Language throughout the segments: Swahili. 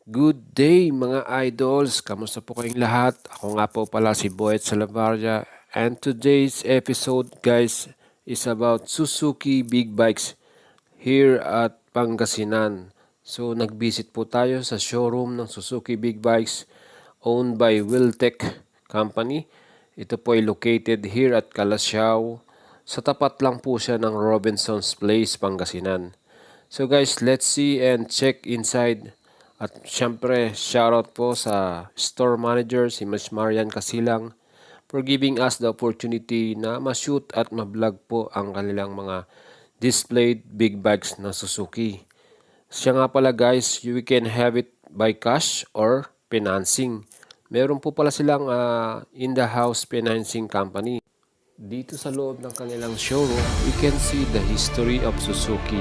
Good day mga idols! Kamusta po kayong lahat? Ako nga po pala si Boyet Salavaria, and today's episode guys is about Suzuki Big Bikes here at Pangasinan. So nag-visit po tayo sa showroom ng Suzuki Big Bikes owned by Wheeltek Company. Ito po ay located here at Casilang. Sa tapat lang po siya ng Robinson's Place, Pangasinan. So guys, let's see and check inside. At syempre, shoutout po sa store manager si Ms. Marian Casilang for giving us the opportunity na ma-shoot at ma-vlog po ang kanilang mga displayed big bikes na Suzuki. Siya nga pala guys, you can have it by cash or financing. Meron po pala silang in-the-house financing company. Dito sa loob ng kanilang showroom, we can see the history of Suzuki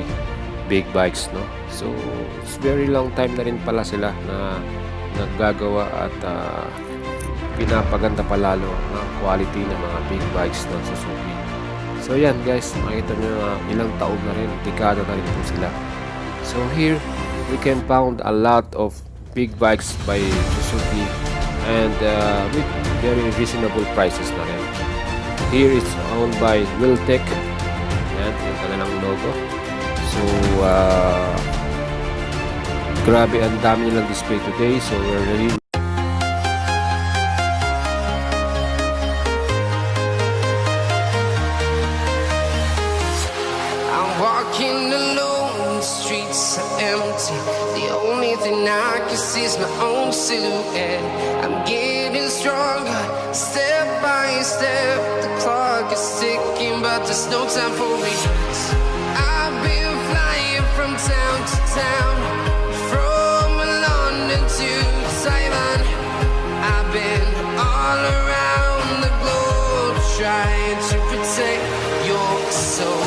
Big Bikes, no? So, it's very long time na rin pala sila na naggagawa at pinapaganda palalo ang quality ng mga big bikes ng Suzuki. So, yan guys, makita nyo na ilang taon na rin, dekada na rin po sila. So, here, we can find a lot of big bikes by Suzuki and with very reasonable prices na rin. Here, it's owned by Wheeltek. Yan, yung kanilang logo. So, grabe ang dami nilang display today. So, we're really I'm walking alone, the streets are empty. The only thing I can see is my own silhouette. I'm getting stronger, step by step. The clock is ticking, but there's no time for me. I've been flying from town to town, from London to Taiwan. I've been all around the globe trying to protect your soul.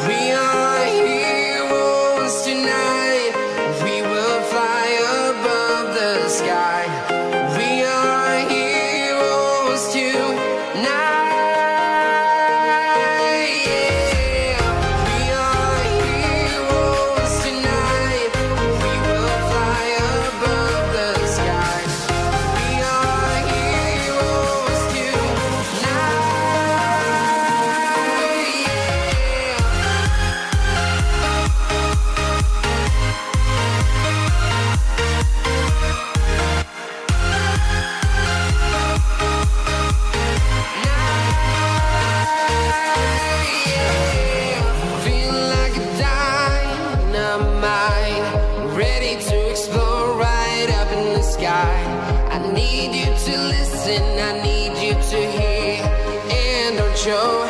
We are heroes tonight. We will fly above the sky. We are heroes tonight. Ready to explore right up in the sky. I need you to listen, I need you to hear, and don't show